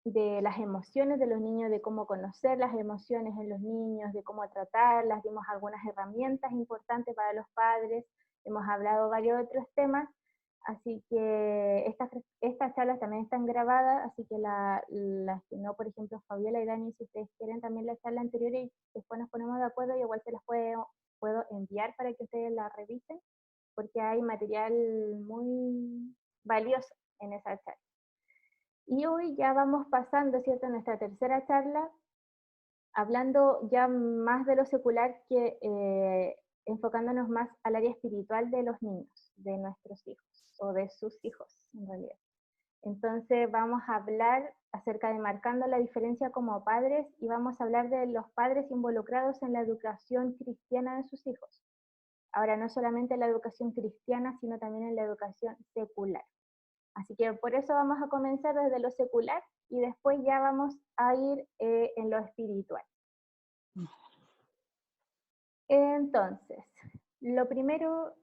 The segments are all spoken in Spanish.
de las emociones de los niños, de cómo conocer las emociones en los niños, de cómo tratarlas, dimos algunas herramientas importantes para los padres, hemos hablado varios otros temas, así que estas charlas también están grabadas, así que las que no, por ejemplo, Fabiola y Dani, si ustedes quieren también la charla anterior y después nos ponemos de acuerdo, y igual se las puedo enviar para que ustedes la revisen, porque hay material muy valioso en esa charla. Y hoy ya vamos pasando, ¿cierto?, a nuestra tercera charla, hablando ya más de lo secular, que enfocándonos más al área espiritual de los niños, de nuestros hijos, o de sus hijos, en realidad. Entonces vamos a hablar acerca de marcando la diferencia como padres, y vamos a hablar de los padres involucrados en la educación cristiana de sus hijos. Ahora, no solamente en la educación cristiana, sino también en la educación secular. Así que por eso vamos a comenzar desde lo secular y después ya vamos a ir en lo espiritual. Entonces, lo primero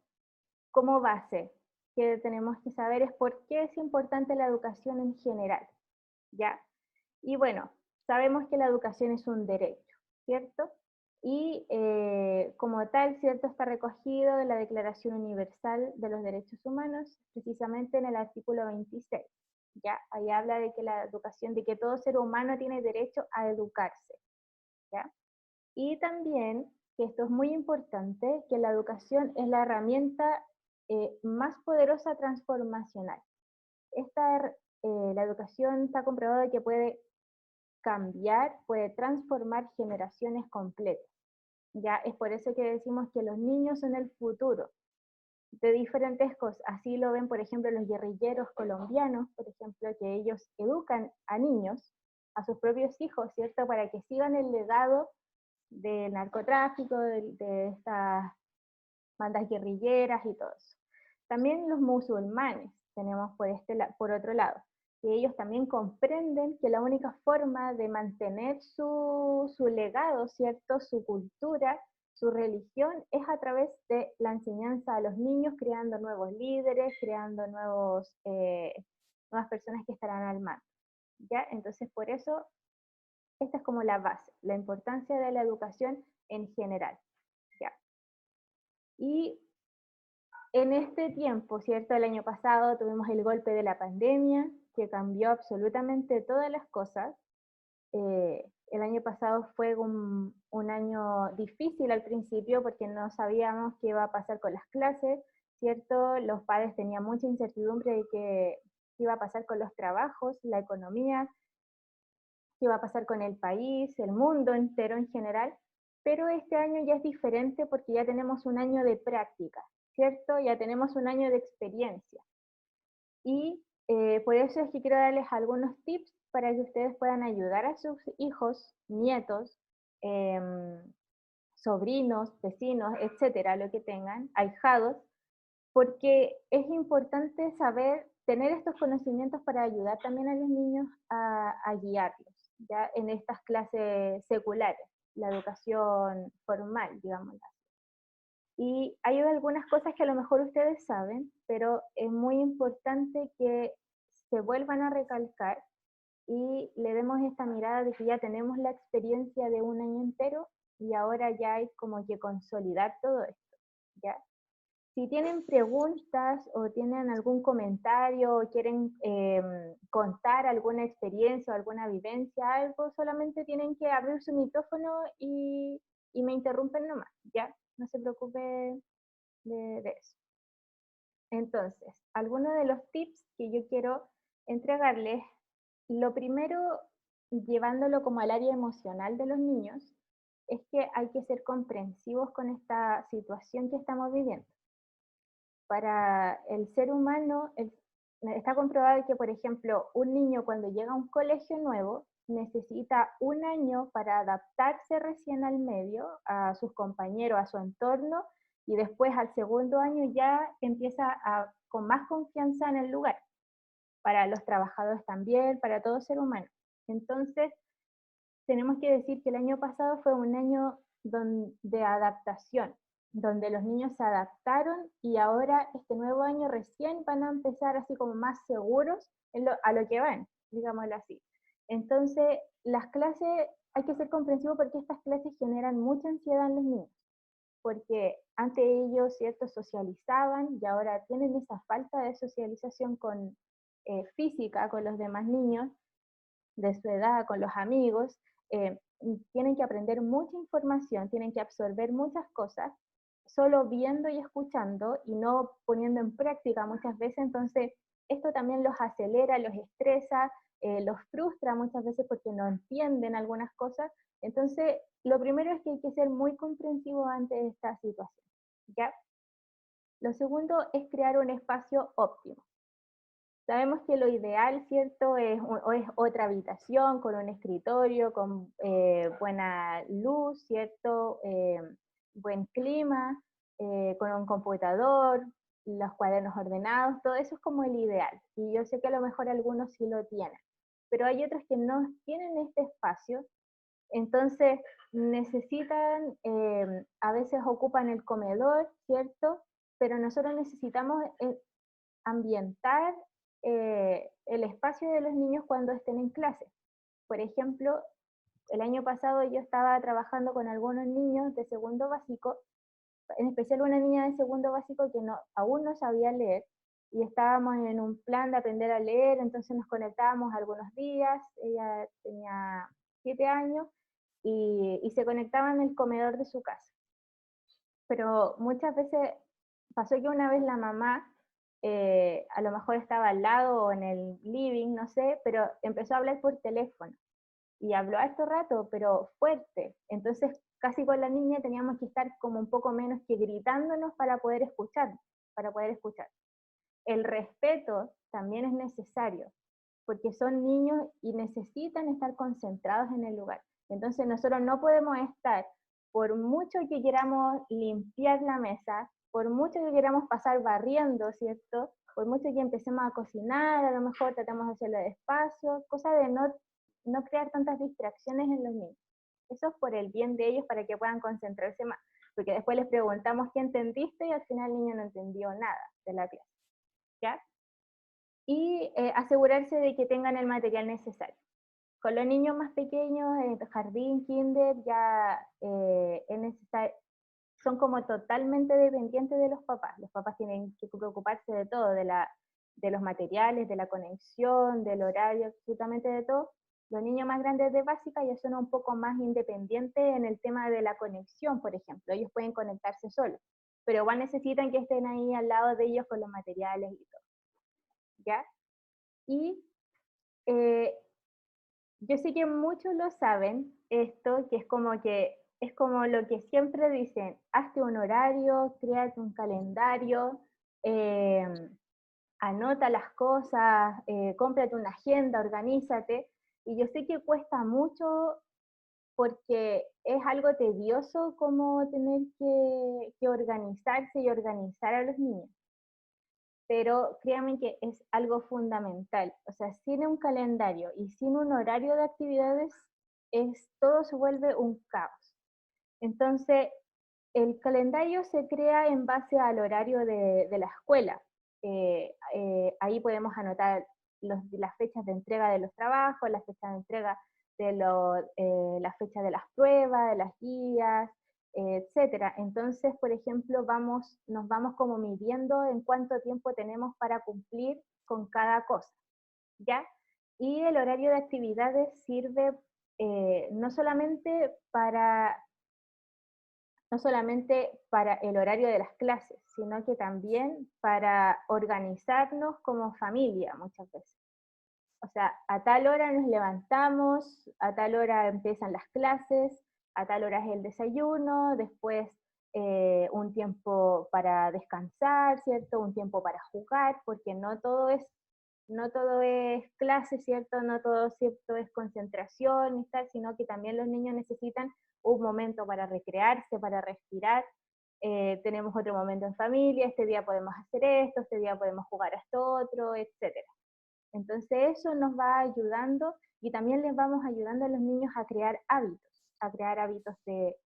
como base que tenemos que saber es por qué es importante la educación en general, ¿ya? Y bueno, sabemos que la educación es un derecho, ¿cierto? Y como tal, ¿cierto?, está recogido en la Declaración Universal de los Derechos Humanos, precisamente en el artículo 26. ¿Ya? Ahí habla de que la educación, de que todo ser humano tiene derecho a educarse, ¿ya? Y también, que esto es muy importante, que la educación es la herramienta más poderosa transformacional. La educación está comprobado que puede cambiar, puede transformar generaciones completas. Ya es por eso que decimos que los niños son el futuro de diferentes cosas. Así lo ven, por ejemplo, los guerrilleros colombianos, por ejemplo, que ellos educan a niños, a sus propios hijos, ¿cierto?, para que sigan el legado del narcotráfico, de estas bandas guerrilleras y todo eso. También los musulmanes tenemos por otro lado, que ellos también comprenden que la única forma de mantener su legado, ¿cierto?, su cultura, su religión, es a través de la enseñanza a los niños, creando nuevos líderes, creando nuevas personas que estarán al mando, ¿ya? Entonces, por eso, esta es como la base, la importancia de la educación en general, ¿ya? Y en este tiempo, ¿cierto? El año pasado tuvimos el golpe de la pandemia, que cambió absolutamente todas las cosas. El año pasado fue un año difícil al principio porque no sabíamos qué iba a pasar con las clases, ¿cierto? Los padres tenían mucha incertidumbre de qué iba a pasar con los trabajos, la economía, qué iba a pasar con el país, el mundo entero en general, pero este año ya es diferente porque ya tenemos un año de práctica, ¿cierto? Ya tenemos un año de experiencia. Y por eso es que quiero darles algunos tips para que ustedes puedan ayudar a sus hijos, nietos, em, sobrinos, vecinos, etcétera, lo que tengan, ahijados, porque es importante saber, tener estos conocimientos para ayudar también a los niños a guiarlos, ya en estas clases seculares, la educación formal, digamos. Y hay algunas cosas que a lo mejor ustedes saben, pero es muy importante que se vuelvan a recalcar y le demos esta mirada de que ya tenemos la experiencia de un año entero y ahora ya hay como que consolidar todo esto, ¿ya? Si tienen preguntas o tienen algún comentario o quieren contar alguna experiencia o alguna vivencia, algo, solamente tienen que abrir su micrófono y me interrumpen nomás, ¿ya? No se preocupe de eso. Entonces, algunos de los tips que yo quiero entregarles, lo primero, llevándolo como al área emocional de los niños, es que hay que ser comprensivos con esta situación que estamos viviendo. Para el ser humano, está comprobado que, por ejemplo, un niño cuando llega a un colegio nuevo necesita un año para adaptarse recién al medio, a sus compañeros, a su entorno, y después al segundo año ya empieza con más confianza en el lugar. Para los trabajadores también, para todo ser humano. Entonces, tenemos que decir que el año pasado fue un año de adaptación, donde los niños se adaptaron y ahora este nuevo año recién van a empezar así como más seguros a lo que van, digámoslo así. Entonces, las clases, hay que ser comprensivo porque estas clases generan mucha ansiedad en los niños, porque antes ellos, ¿cierto?, socializaban y ahora tienen esa falta de socialización física con los demás niños de su edad, con los amigos, tienen que aprender mucha información, tienen que absorber muchas cosas, solo viendo y escuchando y no poniendo en práctica muchas veces, entonces esto también los acelera, los estresa, los frustra muchas veces porque no entienden algunas cosas, entonces lo primero es que hay que ser muy comprensivo ante esta situación, ¿ya? Lo segundo es crear un espacio óptimo. Sabemos que lo ideal, ¿cierto?, es otra habitación con un escritorio, con buena luz, ¿cierto?, buen clima, con un computador, los cuadernos ordenados, todo eso es como el ideal. Y yo sé que a lo mejor algunos sí lo tienen, pero hay otros que no tienen este espacio, entonces necesitan, a veces ocupan el comedor, ¿cierto? Pero nosotros necesitamos ambientar el espacio de los niños cuando estén en clase. Por ejemplo, el año pasado yo estaba trabajando con algunos niños de segundo básico, en especial una niña de segundo básico que aún no sabía leer, y estábamos en un plan de aprender a leer, entonces nos conectábamos algunos días, ella tenía 7 años, y se conectaba en el comedor de su casa. Pero muchas veces pasó que una vez la mamá, a lo mejor estaba al lado o en el living, no sé, pero empezó a hablar por teléfono y habló harto rato, pero fuerte. Entonces, casi con la niña teníamos que estar como un poco menos que gritándonos para poder escuchar. El respeto también es necesario, porque son niños y necesitan estar concentrados en el lugar. Entonces nosotros no podemos estar, por mucho que queramos limpiar la mesa, por mucho que queramos pasar barriendo, ¿cierto? Por mucho que empecemos a cocinar, a lo mejor tratamos de hacerlo despacio, cosa de no crear tantas distracciones en los niños. Eso es por el bien de ellos, para que puedan concentrarse más. Porque después les preguntamos qué entendiste y al final el niño no entendió nada de la clase. ¿Ya? Y asegurarse de que tengan el material necesario. Con los niños más pequeños, en jardín, kinder, ya son como totalmente dependientes de los papás. Los papás tienen que preocuparse de todo, de los materiales, de la conexión, del horario, absolutamente de todo. Los niños más grandes de básica ya son un poco más independientes en el tema de la conexión, por ejemplo. Ellos pueden conectarse solos, pero igual necesitan que estén ahí al lado de ellos con los materiales y todo. ¿Ya? Y eh, yo sé que muchos lo saben, esto, que es como lo que siempre dicen, hazte un horario, créate un calendario, eh, anota las cosas, cómprate una agenda, organízate. Y yo sé que cuesta mucho porque es algo tedioso como tener que organizarse y organizar a los niños, pero créanme que es algo fundamental. O sea, sin un calendario y sin un horario de actividades, todo se vuelve un caos. Entonces, el calendario se crea en base al horario de la escuela. Ahí podemos anotar las fechas de entrega de los trabajos, las fechas de entrega las fechas de las pruebas, de las guías, etcétera. Entonces, por ejemplo, nos vamos como midiendo en cuánto tiempo tenemos para cumplir con cada cosa, ¿ya? Y el horario de actividades sirve no solamente el horario de las clases, sino que también para organizarnos como familia muchas veces. O sea, a tal hora nos levantamos, a tal hora empiezan las clases, a tal hora es el desayuno, después un tiempo para descansar, ¿cierto? Un tiempo para jugar, porque no todo es clase, ¿cierto? No todo, ¿cierto?, es concentración y tal, sino que también los niños necesitan un momento para recrearse, para respirar. Tenemos otro momento en familia, este día podemos hacer esto, este día podemos jugar a esto otro, etcétera. Entonces eso nos va ayudando y también les vamos ayudando a los niños a crear hábitos de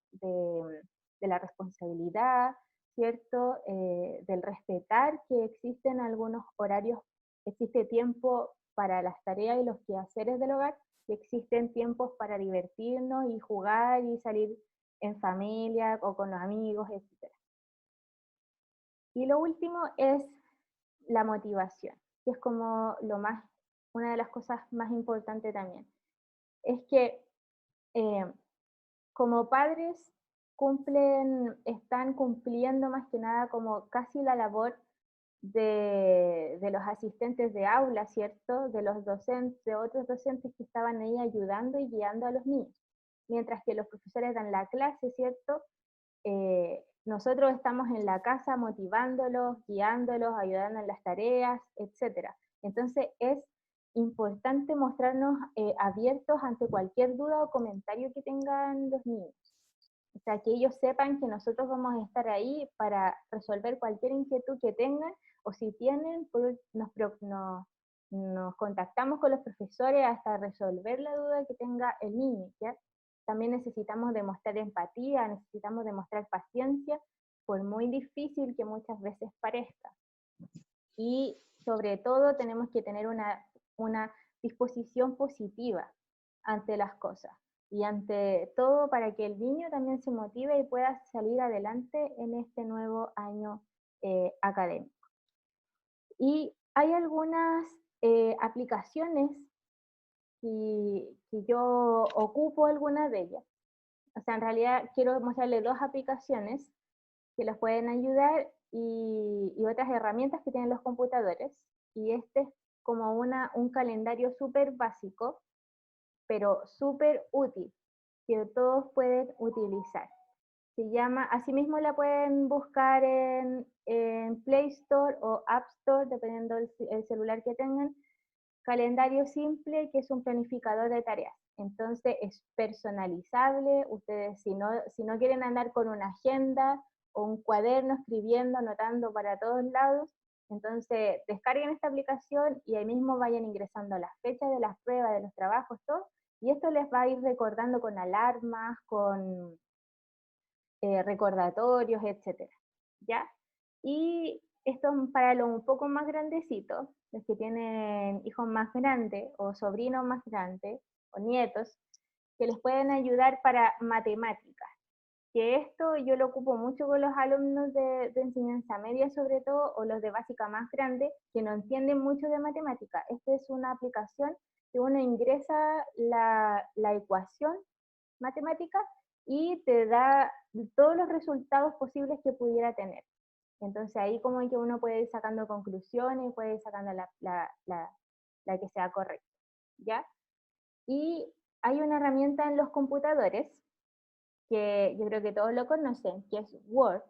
la responsabilidad, ¿cierto? Del respetar que existen algunos horarios, existe tiempo para las tareas y los quehaceres del hogar, que existen tiempos para divertirnos y jugar y salir en familia o con los amigos, etc. Y lo último es la motivación, que es como una de las cosas más importantes también. Es que eh, como padres están cumpliendo más que nada como casi la labor de los asistentes de aula, ¿cierto? De los docentes, de otros docentes que estaban ahí ayudando y guiando a los niños. Mientras que los profesores dan la clase, ¿cierto? Nosotros estamos en la casa motivándolos, guiándolos, ayudando en las tareas, etc. Entonces es importante mostrarnos abiertos ante cualquier duda o comentario que tengan los niños. O sea, que ellos sepan que nosotros vamos a estar ahí para resolver cualquier inquietud que tengan, o si tienen, pues nos contactamos con los profesores hasta resolver la duda que tenga el niño, ¿ya? También necesitamos demostrar empatía, necesitamos demostrar paciencia, por muy difícil que muchas veces parezca. Y sobre todo tenemos que tener una disposición positiva ante las cosas y ante todo para que el niño también se motive y pueda salir adelante en este nuevo año académico. Y hay algunas aplicaciones que yo ocupo algunas de ellas. O sea, en realidad quiero mostrarles dos aplicaciones que los pueden ayudar y otras herramientas que tienen los computadores. Y este es como un calendario súper básico, pero súper útil, que todos pueden utilizar. Se llama, asimismo la pueden buscar en Play Store o App Store, dependiendo del celular que tengan. Calendario simple, que es un planificador de tareas. Entonces es personalizable. Ustedes si no quieren andar con una agenda o un cuaderno escribiendo, anotando para todos lados, entonces descarguen esta aplicación y ahí mismo vayan ingresando las fechas de las pruebas, de los trabajos, todo, y esto les va a ir recordando con alarmas, con recordatorios, etcétera, ¿ya? Y esto para los un poco más grandecitos, los que tienen hijos más grandes o sobrinos más grandes o nietos, que les pueden ayudar para matemáticas. Que esto yo lo ocupo mucho con los alumnos de enseñanza media sobre todo, o los de básica más grande, que no entienden mucho de matemática. Esta es una aplicación que uno ingresa la ecuación matemática y te da todos los resultados posibles que pudiera tener. Entonces ahí como que uno puede ir sacando conclusiones y puede ir sacando la que sea correcta, ¿ya? Y hay una herramienta en los computadores que yo creo que todos lo conocen, que es Word,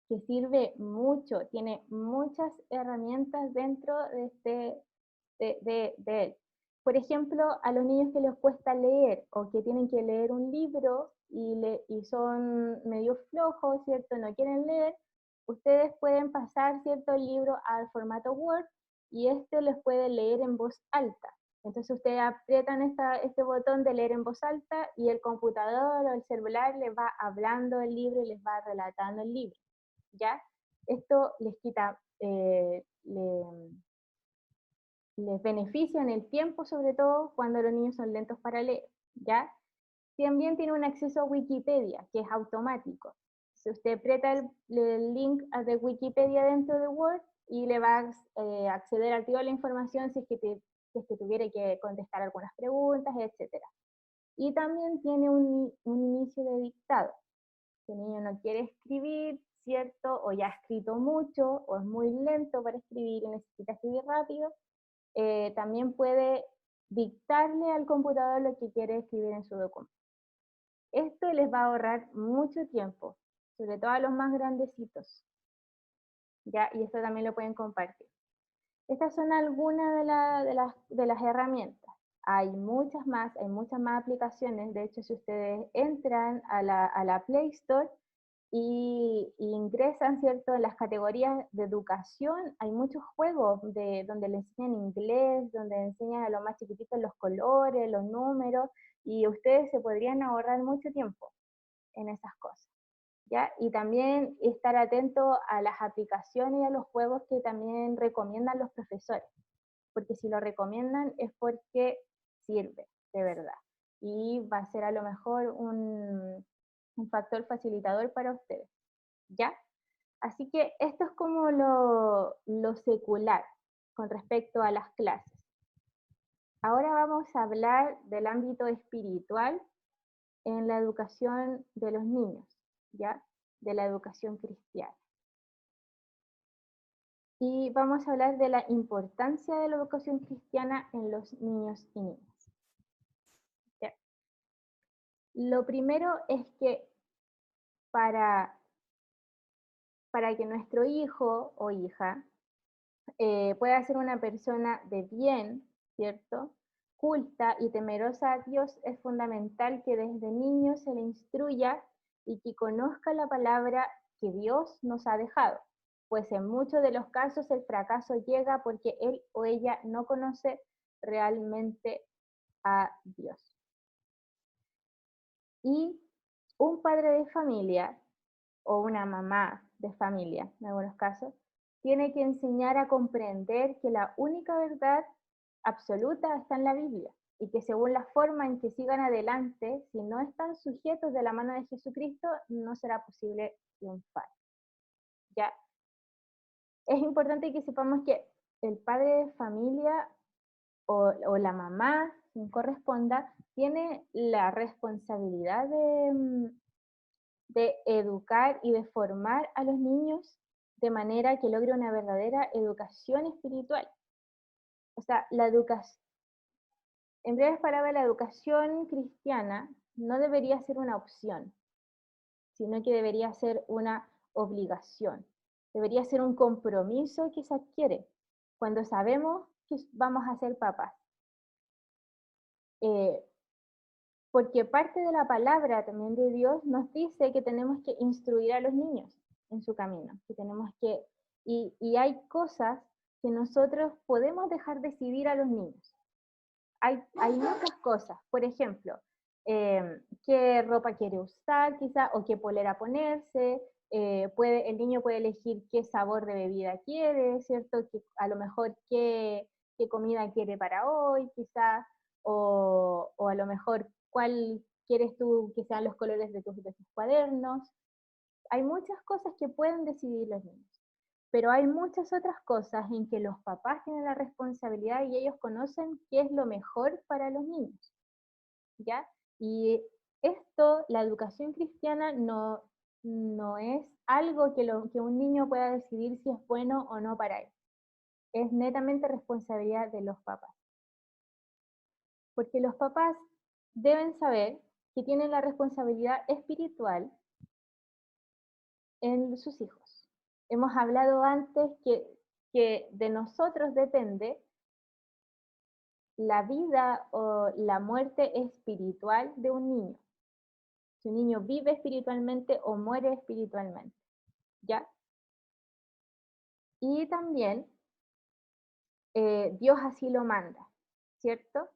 que sirve mucho, tiene muchas herramientas dentro de él. Por ejemplo, a los niños que les cuesta leer o que tienen que leer un libro y son medio flojos, ¿cierto? No quieren leer, ustedes pueden pasar, ¿cierto?, el libro al formato Word y este les puede leer en voz alta. Entonces ustedes aprietan este botón de leer en voz alta y el computador o el celular les va hablando el libro y les va relatando el libro, ¿ya? Esto les quita, les beneficia en el tiempo, sobre todo cuando los niños son lentos para leer, ¿ya? También tiene un acceso a Wikipedia, que es automático. Si usted aprieta el link de Wikipedia dentro de Word y le va a acceder al tiro a la información si es que tuviera que contestar algunas preguntas, etc. Y también tiene un inicio de dictado. Si el niño no quiere escribir, ¿cierto? O ya ha escrito mucho, o es muy lento para escribir y necesita escribir rápido, también puede dictarle al computador lo que quiere escribir en su documento. Esto les va a ahorrar mucho tiempo, sobre todo a los más grandecitos, ¿ya? Y esto también lo pueden compartir. Estas son algunas de las herramientas. Hay muchas más aplicaciones. De hecho, si ustedes entran a la Play Store y ingresan, ¿cierto?, en las categorías de educación, hay muchos juegos donde le enseñan inglés, donde enseñan a los más chiquititos los colores, los números, y ustedes se podrían ahorrar mucho tiempo en esas cosas, ¿ya? Y también estar atento a las aplicaciones y a los juegos que también recomiendan los profesores, porque si lo recomiendan es porque sirve, de verdad. Y va a ser a lo mejor un factor facilitador para ustedes, ¿ya? Así que esto es como lo secular con respecto a las clases. Ahora vamos a hablar del ámbito espiritual en la educación de los niños, ¿ya? De la educación cristiana. Y vamos a hablar de la importancia de la educación cristiana en los niños y niñas. ¿Ya? Lo primero es que para que nuestro hijo o hija pueda ser una persona de bien, ¿cierto? Culta y temerosa a Dios, es fundamental que desde niño se le instruya y que conozca la palabra que Dios nos ha dejado, pues en muchos de los casos el fracaso llega porque él o ella no conoce realmente a Dios. Y un padre de familia o una mamá de familia, en algunos casos, tiene que enseñar a comprender que la única verdad absoluta está en la Biblia y que según la forma en que sigan adelante, si no están sujetos de la mano de Jesucristo, no será posible triunfar. ¿Ya? Es importante que sepamos que el padre de familia o la mamá, quien corresponda, tiene la responsabilidad de educar y de formar a los niños de manera que logre una verdadera educación espiritual. O sea, la educación, en breves palabras, la educación cristiana no debería ser una opción, sino que debería ser una obligación. Debería ser un compromiso que se adquiere cuando sabemos que vamos a ser papás. Porque parte de la palabra también de Dios nos dice que tenemos que instruir a los niños en su camino, que tenemos que, y hay cosas que nosotros podemos dejar decidir a los niños. Hay muchas cosas, por ejemplo, qué ropa quiere usar quizá, o qué polera ponerse, el niño puede elegir qué sabor de bebida quiere, ¿cierto? Que a lo mejor qué comida quiere para hoy, quizá, o a lo mejor cuál quieres tú que sean los colores de tus cuadernos. Hay muchas cosas que pueden decidir los niños, pero hay muchas otras cosas en que los papás tienen la responsabilidad y ellos conocen qué es lo mejor para los niños, ¿ya? Y esto, la educación cristiana no es algo que un niño pueda decidir si es bueno o no para él. Es netamente responsabilidad de los papás. Porque los papás deben saber que tienen la responsabilidad espiritual en sus hijos. Hemos hablado antes que de nosotros depende la vida o la muerte espiritual de un niño. Si un niño vive espiritualmente o muere espiritualmente, ¿ya? Y también Dios así lo manda, ¿cierto?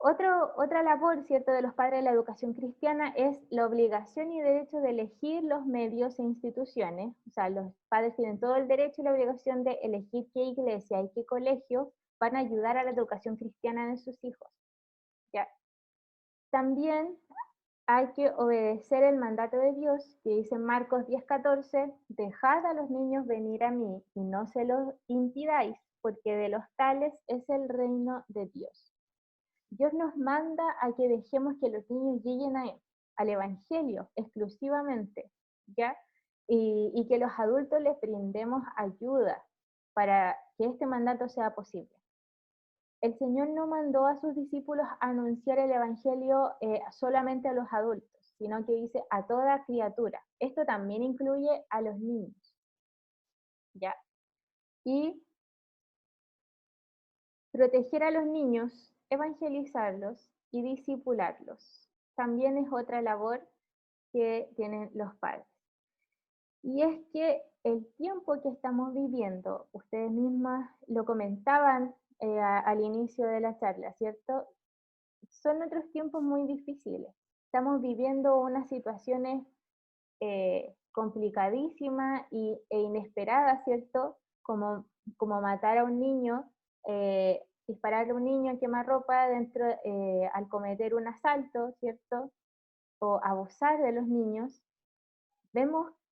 Otra labor, ¿cierto?, de los padres de la educación cristiana es la obligación y derecho de elegir los medios e instituciones. O sea, los padres tienen todo el derecho y la obligación de elegir qué iglesia y qué colegio van a ayudar a la educación cristiana de sus hijos. ¿Ya? También hay que obedecer el mandato de Dios, que dice en Marcos 10:14, dejad a los niños venir a mí y no se los impidáis, porque de los tales es el reino de Dios. Dios nos manda a que dejemos que los niños lleguen a Él, al Evangelio exclusivamente, ¿ya? Y que los adultos les brindemos ayuda para que este mandato sea posible. El Señor no mandó a sus discípulos a anunciar el Evangelio solamente a los adultos, sino que dice a toda criatura. Esto también incluye a los niños, ¿ya? Y proteger a los niños, evangelizarlos y discipularlos. También es otra labor que tienen los padres. Y es que el tiempo que estamos viviendo, ustedes mismas lo comentaban al inicio de la charla, ¿cierto? Son otros tiempos muy difíciles. Estamos viviendo unas situaciones complicadísimas e inesperadas, ¿cierto? Como matar a un niño dispararle a un niño a quemarropa dentro, al cometer un asalto, ¿cierto? O abusar de los niños,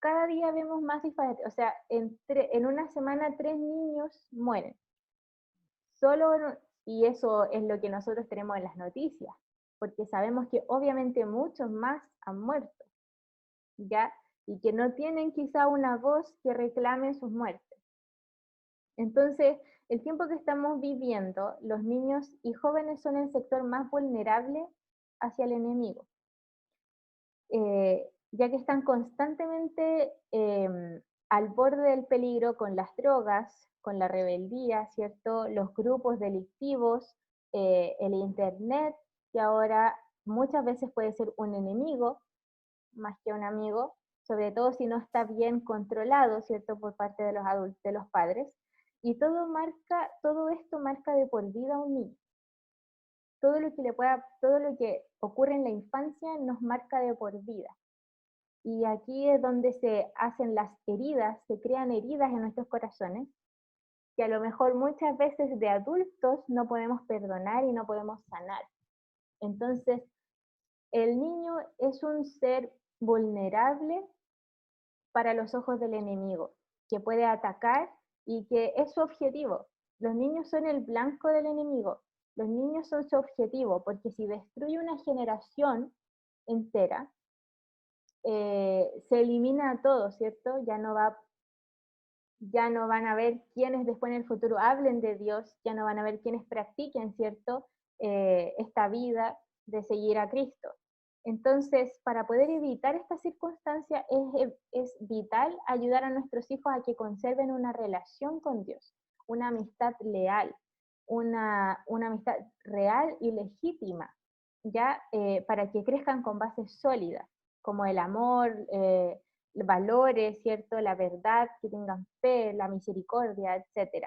cada día vemos más disparates. O sea, en una semana 3 niños mueren. Y eso es lo que nosotros tenemos en las noticias, porque sabemos que obviamente muchos más han muerto, ¿ya? Y que no tienen quizá una voz que reclame sus muertes. Entonces, el tiempo que estamos viviendo, los niños y jóvenes son el sector más vulnerable hacia el enemigo, ya que están constantemente al borde del peligro con las drogas, con la rebeldía, ¿cierto? Los grupos delictivos, el Internet, que ahora muchas veces puede ser un enemigo más que un amigo, sobre todo si no está bien controlado, ¿cierto? Por parte de los adultos, de los padres. Y todo esto marca de por vida a un niño. Todo lo que ocurre en la infancia nos marca de por vida. Y aquí es donde se hacen las heridas, se crean heridas en nuestros corazones, que a lo mejor muchas veces de adultos no podemos perdonar y no podemos sanar. Entonces, el niño es un ser vulnerable para los ojos del enemigo, que puede atacar y que es su objetivo. Los niños son el blanco del enemigo, los niños son su objetivo, porque si destruye una generación entera, se elimina a todo, ¿cierto? Ya no van a ver quienes después en el futuro hablen de Dios, ya no van a ver quienes practiquen, ¿cierto? Esta vida de seguir a Cristo. Entonces, para poder evitar esta circunstancia, es vital ayudar a nuestros hijos a que conserven una relación con Dios, una amistad leal, una amistad real y legítima, ya para que crezcan con bases sólidas, como el amor, valores, ¿cierto? La verdad, que tengan fe, la misericordia, etc.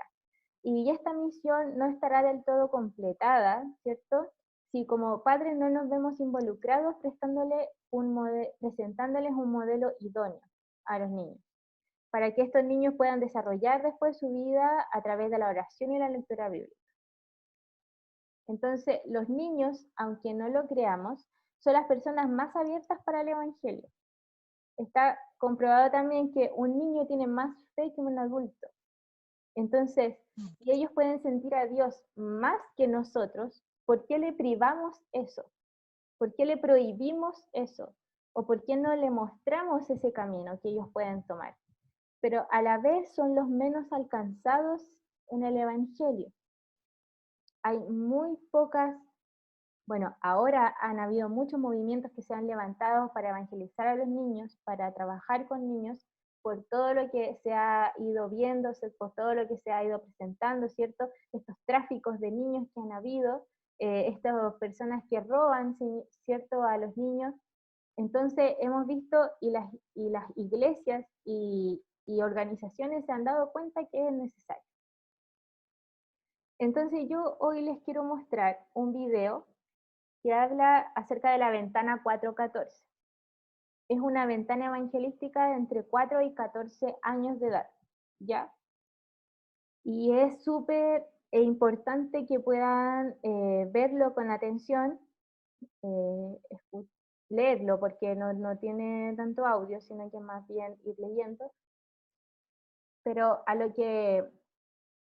Y esta misión no estará del todo completada, ¿cierto? Si como padres no nos vemos involucrados presentándoles un modelo idóneo a los niños, para que estos niños puedan desarrollar después su vida a través de la oración y la lectura bíblica. Entonces, los niños, aunque no lo creamos, son las personas más abiertas para el Evangelio. Está comprobado también que un niño tiene más fe que un adulto. Entonces, si ellos pueden sentir a Dios más que nosotros, ¿por qué le privamos eso? ¿Por qué le prohibimos eso? ¿O por qué no le mostramos ese camino que ellos pueden tomar? Pero a la vez son los menos alcanzados en el Evangelio. Hay muy pocas, bueno, ahora han habido muchos movimientos que se han levantado para evangelizar a los niños, para trabajar con niños, por todo lo que se ha ido viendo, por todo lo que se ha ido presentando, ¿cierto? Estos tráficos de niños que han habido, estas personas que roban, ¿cierto?, a los niños. Entonces hemos visto y las iglesias y organizaciones se han dado cuenta que es necesario. Entonces yo hoy les quiero mostrar un video que habla acerca de la ventana 414. Es una ventana evangelística de entre 4 y 14 años de edad, ¿ya? Y es súper importante que puedan verlo con atención, eh, leerlo, porque no tiene tanto audio, sino que más bien ir leyendo, pero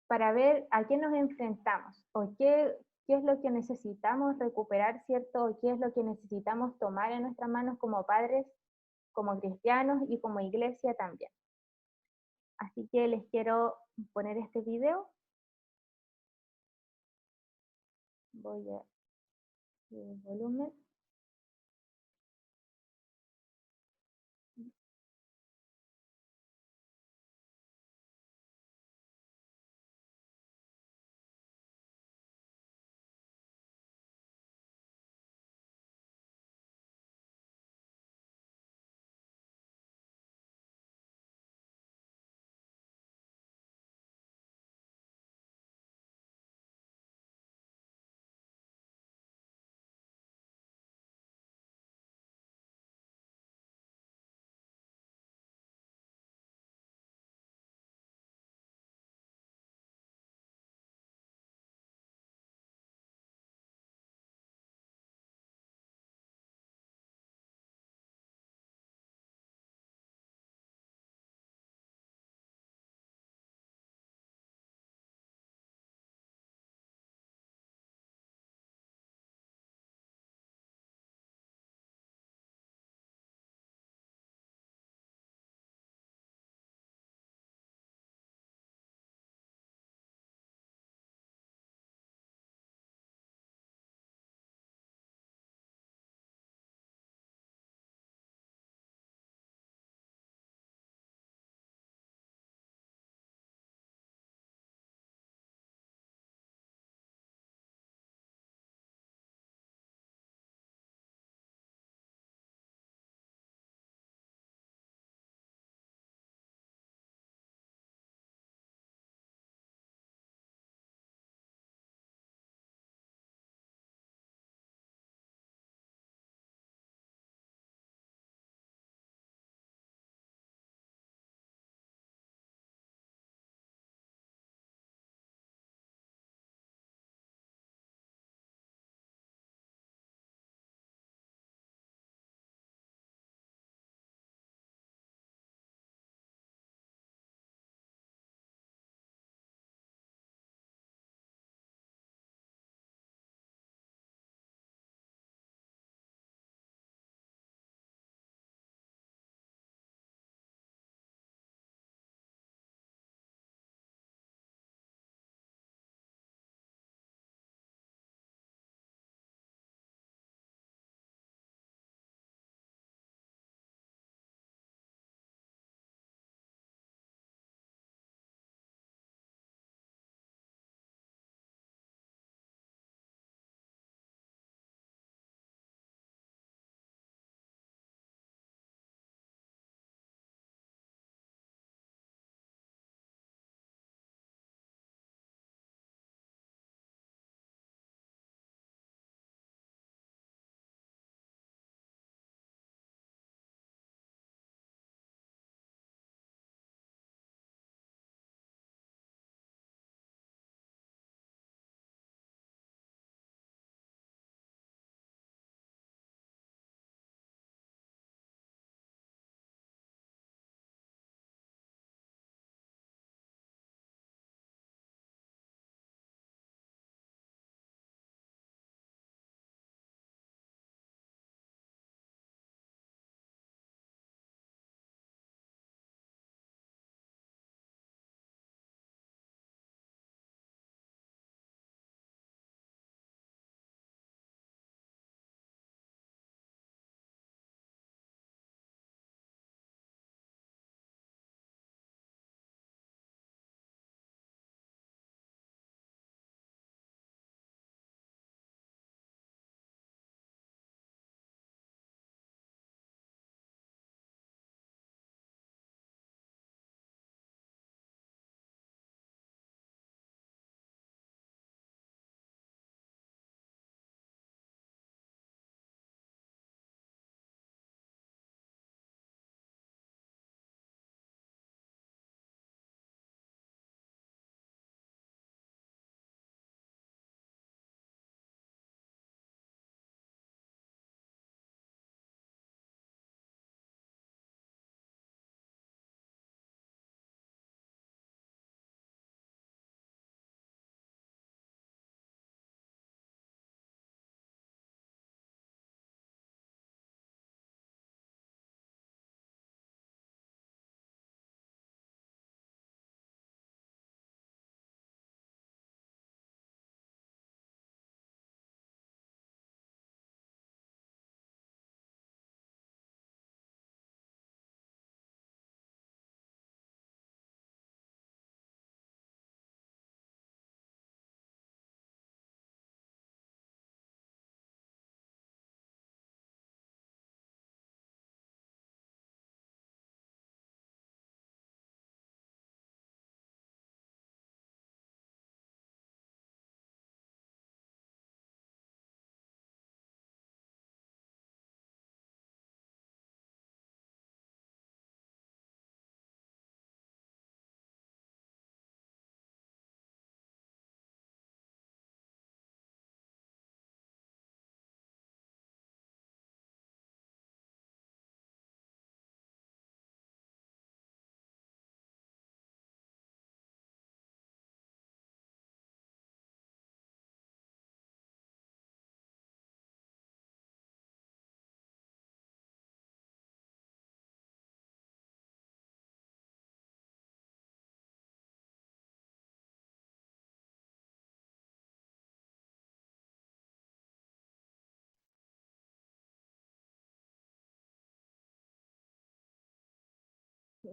para ver a qué nos enfrentamos, o qué es lo que necesitamos recuperar, ¿cierto? O qué es lo que necesitamos tomar en nuestras manos como padres, como cristianos y como iglesia también. Así que les quiero poner este video. Voy a subir el volumen.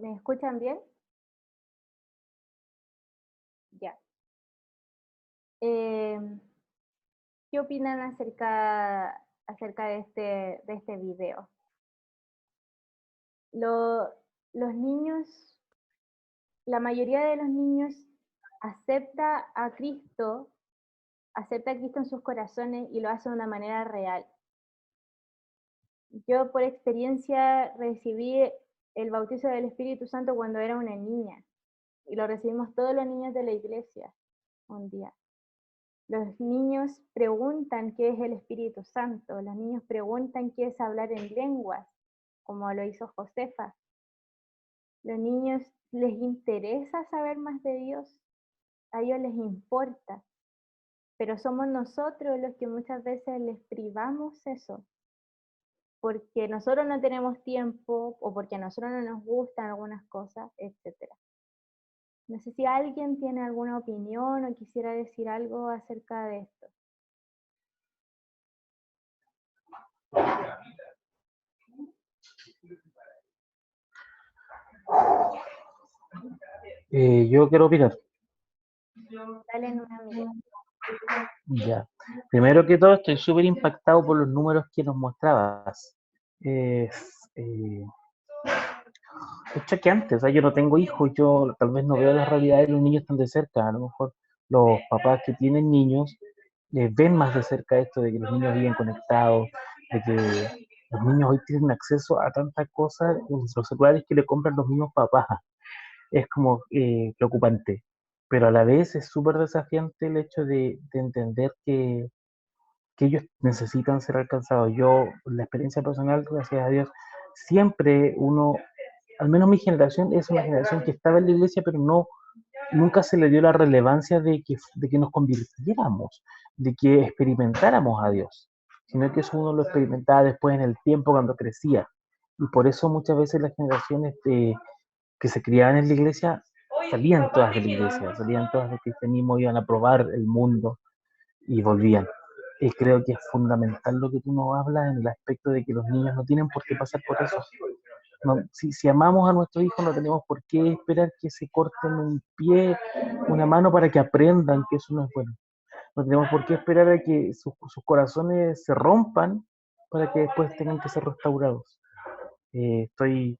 ¿Me escuchan bien? Ya. Em, ¿Qué opinan acerca de este video? Lo- los niños, la mayoría de los niños acepta a Cristo, acepta a Cristo en sus corazones y lo hace de una manera real. Yo por experiencia recibí el bautizo del Espíritu Santo cuando era una niña y lo recibimos todos los niños de la iglesia un día. Los niños preguntan qué es el Espíritu Santo, los niños preguntan qué es hablar en lenguas, como lo hizo Josefa. Los niños les interesa saber más de Dios, a ellos les importa, pero somos nosotros los que muchas veces les privamos eso, porque nosotros no tenemos tiempo o porque a nosotros no nos gustan algunas cosas, etcétera. No sé si alguien tiene alguna opinión o quisiera decir algo acerca de esto. Yo quiero opinar. Dale en una Miguel. Ya. Primero que todo, estoy súper impactado por los números que nos mostrabas. Es, eh, es choqueante, o sea, yo no tengo hijos, yo tal vez no veo la realidad de los niños tan de cerca. A lo mejor los papás que tienen niños ven más de cerca esto de que los niños viven conectados, de que los niños hoy tienen acceso a tantas cosas en los celulares que le compran los mismos papás. Es como preocupante, pero a la vez es súper desafiante el hecho de entender que ellos necesitan ser alcanzados. Yo, la experiencia personal, gracias a Dios, siempre uno, al menos mi generación, es una generación que estaba en la iglesia, pero no, nunca se le dio la relevancia de que nos convirtiéramos, de que experimentáramos a Dios, sino que eso uno lo experimentaba después en el tiempo cuando crecía. Y por eso muchas veces las generaciones que se criaban en la iglesia salían todas de la iglesia, salían todas del cristianismo, iban a probar el mundo y volvían. Y creo que es fundamental lo que tú nos hablas en el aspecto de que los niños no tienen por qué pasar por eso. No, si amamos a nuestros hijos no tenemos por qué esperar que se corten un pie, una mano para que aprendan que eso no es bueno. No tenemos por qué esperar a que sus corazones se rompan para que después tengan que ser restaurados. Estoy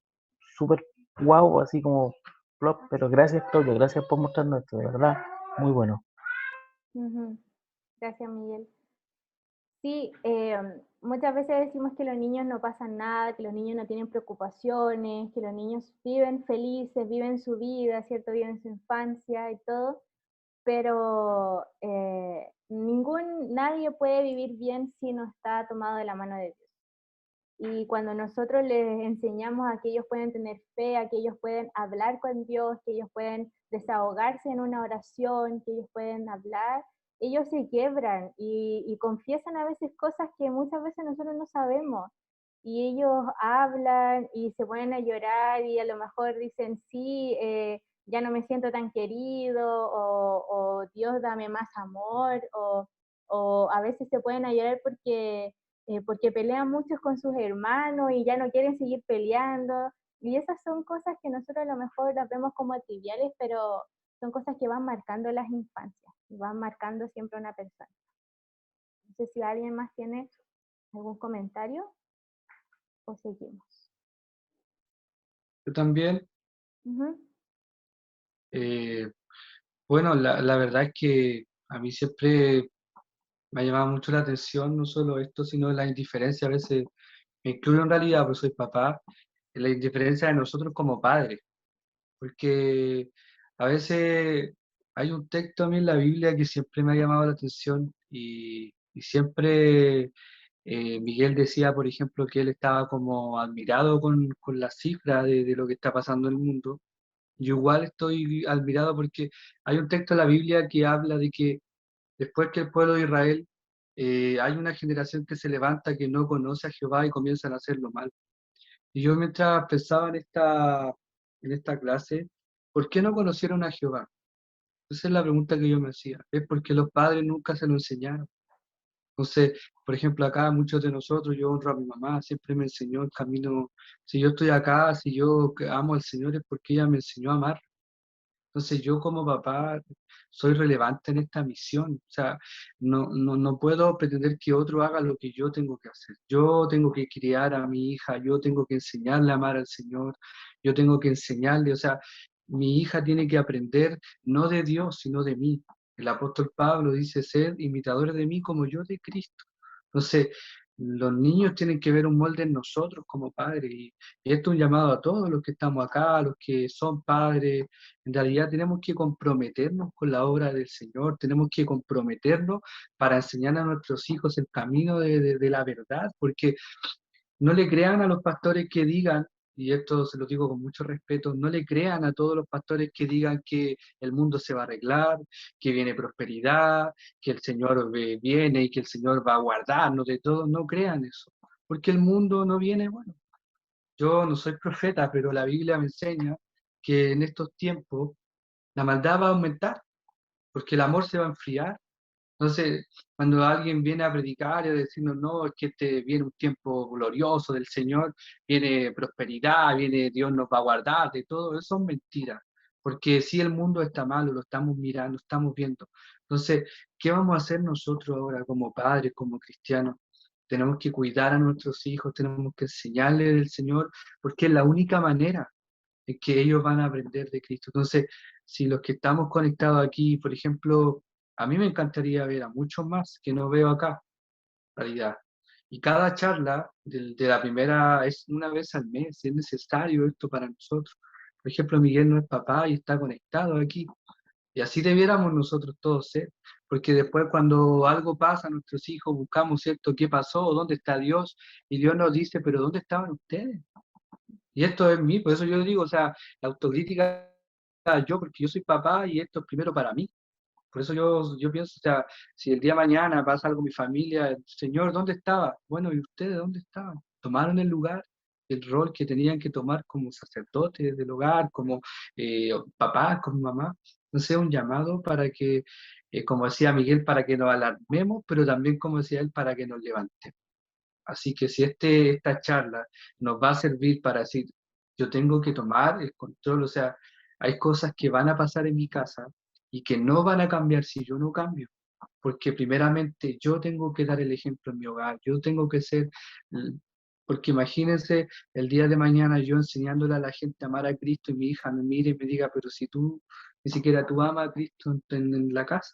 súper guau, así como plop, pero gracias Claudio, gracias por mostrarnos esto, de verdad, muy bueno. Ujú. Gracias, Miguel. Sí, muchas veces decimos que los niños no pasan nada, que los niños no tienen preocupaciones, que los niños viven felices, viven su vida, ¿cierto? Viven su infancia y todo, pero nadie puede vivir bien si no está tomado de la mano de Dios. Y cuando nosotros les enseñamos a que ellos pueden tener fe, a que ellos pueden hablar con Dios, que ellos pueden desahogarse en una oración, que ellos pueden hablar, ellos se quiebran y confiesan a veces cosas que muchas veces nosotros no sabemos. Y ellos hablan y se ponen a llorar y a lo mejor dicen, sí, ya no me siento tan querido, o Dios dame más amor, o a veces se pueden a llorar porque pelean muchos con sus hermanos y ya no quieren seguir peleando. Y esas son cosas que nosotros a lo mejor las vemos como triviales, pero son cosas que van marcando las infancias, y van marcando siempre a una persona. No sé si alguien más tiene algún comentario o seguimos. Yo también, Ujú. eh, bueno, la verdad es que a mí siempre me ha llamado mucho la atención, no solo esto, sino la indiferencia. A veces me incluyo en realidad, pues soy papá, en la indiferencia de nosotros como padres, porque a veces hay un texto a mí en la Biblia que siempre me ha llamado la atención y siempre Miguel decía, por ejemplo, que él estaba como admirado con la cifra de lo que está pasando en el mundo. Yo igual estoy admirado porque hay un texto en la Biblia que habla de que después que el pueblo de Israel, hay una generación que se levanta que no conoce a Jehová y comienzan a hacerlo mal. Y yo mientras pensaba en esta clase, ¿por qué no conocieron a Jehová? Esa es la pregunta que yo me hacía. Es porque los padres nunca se lo enseñaron. Entonces, por ejemplo, acá muchos de nosotros, yo honro a mi mamá, siempre me enseñó el camino. Si yo estoy acá, si yo amo al Señor es porque ella me enseñó a amar. Entonces yo como papá soy relevante en esta misión. O sea, no puedo pretender que otro haga lo que yo tengo que hacer. Yo tengo que criar a mi hija, yo tengo que enseñarle a amar al Señor, yo tengo que enseñarle, o sea, mi hija tiene que aprender no de Dios, sino de mí. El apóstol Pablo dice, sed imitadores de mí como yo de Cristo. Entonces, los niños tienen que ver un molde en nosotros como padres. Y esto es un llamado a todos los que estamos acá, a los que son padres. En realidad tenemos que comprometernos con la obra del Señor, tenemos que comprometernos para enseñar a nuestros hijos el camino de la verdad, porque no le crean a los pastores que digan, y esto se lo digo con mucho respeto, no le crean a todos los pastores que digan que el mundo se va a arreglar, que viene prosperidad, que el Señor viene y que el Señor va a guardarnos de todo. No crean eso, porque el mundo no viene, bueno, yo no soy profeta, pero la Biblia me enseña que en estos tiempos la maldad va a aumentar, porque el amor se va a enfriar. Entonces, cuando alguien viene a predicar y a decirnos, no, es que este viene un tiempo glorioso del Señor, viene prosperidad, viene Dios nos va a guardar, de todo eso es mentira. Porque si el mundo está malo, lo estamos mirando, lo estamos viendo. Entonces, ¿qué vamos a hacer nosotros ahora como padres, como cristianos? Tenemos que cuidar a nuestros hijos, tenemos que enseñarles del Señor, porque es la única manera en que ellos van a aprender de Cristo. Entonces, si los que estamos conectados aquí, por ejemplo, a mí me encantaría ver a muchos más que no veo acá, en realidad. Y cada charla de la primera es una vez al mes, si es necesario esto para nosotros. Por ejemplo, Miguel no es papá y está conectado aquí. Y así debiéramos nosotros todos ser, porque después cuando algo pasa a nuestros hijos buscamos, ¿cierto? ¿Qué pasó? ¿Dónde está Dios? Y Dios nos dice, pero ¿dónde estaban ustedes? Y esto es mí, por eso yo digo, o sea, la autocrítica yo, porque yo soy papá y esto es primero para mí. Por eso yo pienso, o sea, si el día de mañana pasa algo en mi familia, Señor, ¿dónde estaba? Bueno, ¿y ustedes dónde estaban? ¿Tomaron el lugar, el rol que tenían que tomar como sacerdotes del hogar, como papás, como mamá? Entonces es un llamado para que, como decía Miguel, para que nos alarmemos, pero también, como decía él, para que nos levantemos. Así que si esta charla nos va a servir para decir, yo tengo que tomar el control, o sea, hay cosas que van a pasar en mi casa y que no van a cambiar si yo no cambio, porque primeramente yo tengo que dar el ejemplo en mi hogar, yo tengo que ser, porque imagínense el día de mañana yo enseñándole a la gente a amar a Cristo y mi hija me mire y me diga, pero si tú ni siquiera tú amas a Cristo en la casa.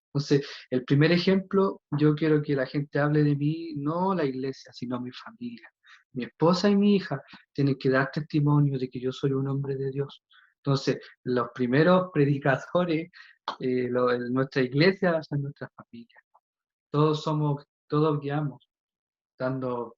Entonces, el primer ejemplo, yo quiero que la gente hable de mí, no la iglesia, sino mi familia. Mi esposa y mi hija tienen que dar testimonio de que yo soy un hombre de Dios. Entonces, los primeros predicadores en nuestra iglesia son nuestras familias. Todos guiamos,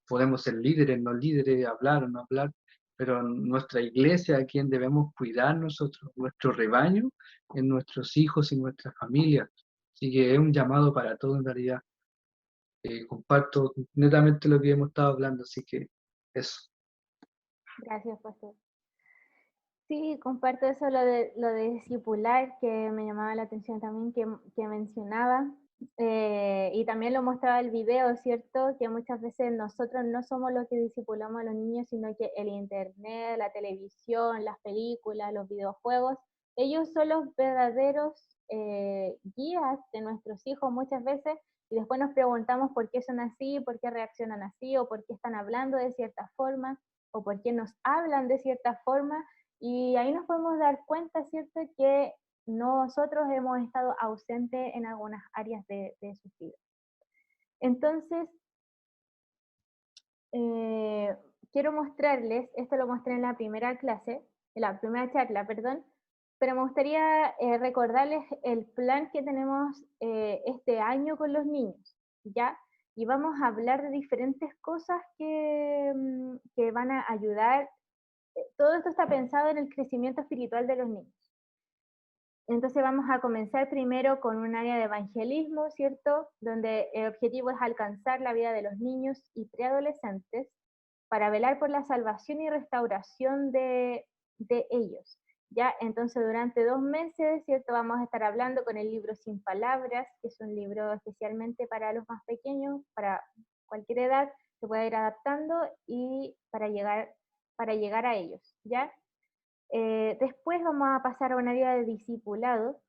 podemos ser líderes, no líderes, hablar o no hablar, pero nuestra iglesia, a quien debemos cuidar nosotros, nuestro rebaño, en nuestros hijos y nuestras familias. Así que es un llamado para todos en realidad. Comparto netamente lo que hemos estado hablando, así que eso. Gracias, pastor. Sí, comparto eso, lo de discipular, que me llamaba la atención también, que mencionaba. Y también lo mostraba el video, ¿cierto? Que muchas veces nosotros no somos los que discipulamos a los niños, sino que el internet, la televisión, las películas, los videojuegos, ellos son los verdaderos guías de nuestros hijos muchas veces, y después nos preguntamos por qué son así, por qué reaccionan así, o por qué están hablando de cierta forma, o por qué nos hablan de cierta forma, y ahí nos podemos dar cuenta, ¿cierto?, que nosotros hemos estado ausentes en algunas áreas de sus vidas. Entonces, quiero mostrarles, esto lo mostré en la primera clase, en la primera charla, perdón, pero me gustaría recordarles el plan que tenemos este año con los niños, ¿ya? Y vamos a hablar de diferentes cosas que van a ayudar. Todo esto está pensado en el crecimiento espiritual de los niños. Entonces vamos a comenzar primero con un área de evangelismo, ¿cierto? Donde el objetivo es alcanzar la vida de los niños y preadolescentes para velar por la salvación y restauración de ellos. Ya, entonces durante 2 meses, ¿cierto? Vamos a estar hablando con el libro Sin Palabras, que es un libro especialmente para los más pequeños, para cualquier edad, se puede ir adaptando y para llegar a ellos, ¿ya? Después vamos a pasar a una vida de discipulado,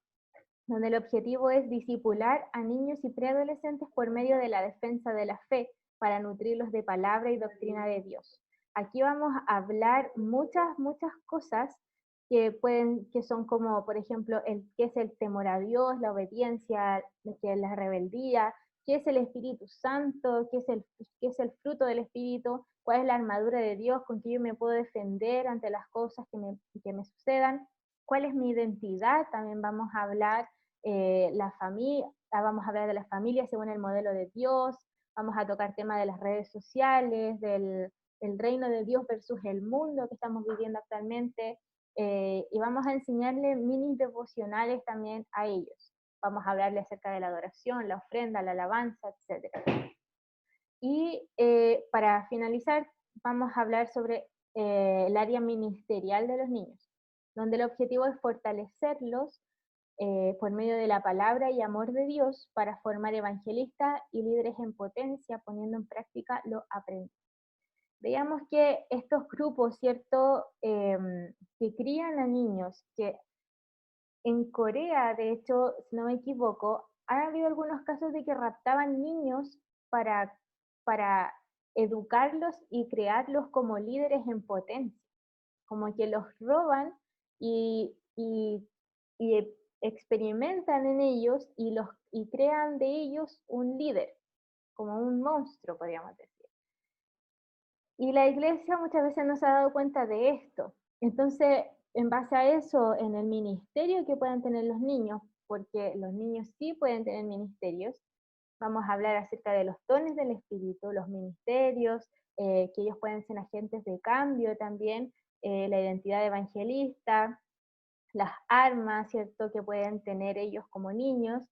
donde el objetivo es discipular a niños y preadolescentes por medio de la defensa de la fe, para nutrirlos de palabra y doctrina de Dios. Aquí vamos a hablar muchas cosas que son como, por ejemplo, qué es el temor a Dios, la obediencia, qué es la rebeldía, qué es el Espíritu Santo, qué es el fruto del Espíritu, cuál es la armadura de Dios, con que yo me puedo defender ante las cosas que me sucedan, cuál es mi identidad, también vamos a hablar la familia, vamos a hablar de la familia según el modelo de Dios, vamos a tocar temas de las redes sociales, del reino de Dios versus el mundo que estamos viviendo actualmente, y vamos a enseñarle mini devocionales también a ellos. Vamos a hablarle acerca de la adoración, la ofrenda, la alabanza, etc. Y para finalizar, vamos a hablar sobre el área ministerial de los niños, donde el objetivo es fortalecerlos por medio de la palabra y amor de Dios para formar evangelistas y líderes en potencia, poniendo en práctica lo aprendido. Veamos que estos grupos, ¿cierto?, que crían a niños, que en Corea, de hecho, si no me equivoco, ha habido algunos casos de que raptaban niños para educarlos y crearlos como líderes en potencia, como que los roban y experimentan en ellos y crean de ellos un líder, como un monstruo, podríamos decir. Y la iglesia muchas veces no se ha dado cuenta de esto. Entonces, en base a eso, en el ministerio que puedan tener los niños, porque los niños sí pueden tener ministerios, vamos a hablar acerca de los dones del Espíritu, los ministerios, que ellos pueden ser agentes de cambio también, la identidad evangelista, las armas, ¿cierto?, que pueden tener ellos como niños,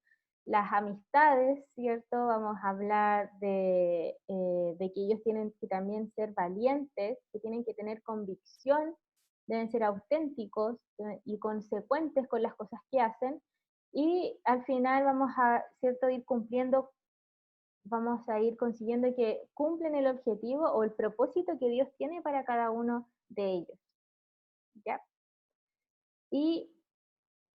las amistades, ¿cierto? Vamos a hablar de que ellos tienen que también ser valientes, que tienen que tener convicción, deben ser auténticos y consecuentes con las cosas que hacen, y al final vamos a, ¿cierto?, ir cumpliendo, vamos a ir consiguiendo que cumplen el objetivo o el propósito que Dios tiene para cada uno de ellos, ¿ya? Y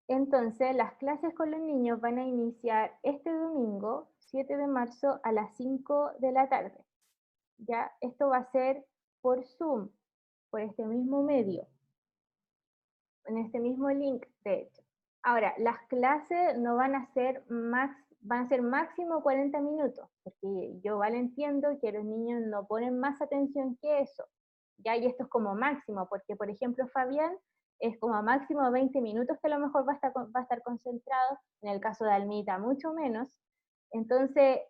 entonces, las clases con los niños van a iniciar este domingo, 7 de marzo, a las 5 de la tarde. ¿Ya? Esto va a ser por Zoom, por este mismo medio, en este mismo link, de hecho. Ahora, las clases no van a ser van a ser máximo 40 minutos, porque yo entiendo que los niños no ponen más atención que eso. Ya, y esto es como máximo, porque por ejemplo Fabián es como máximo 20 minutos que a lo mejor va a estar concentrado, en el caso de Almita mucho menos. Entonces,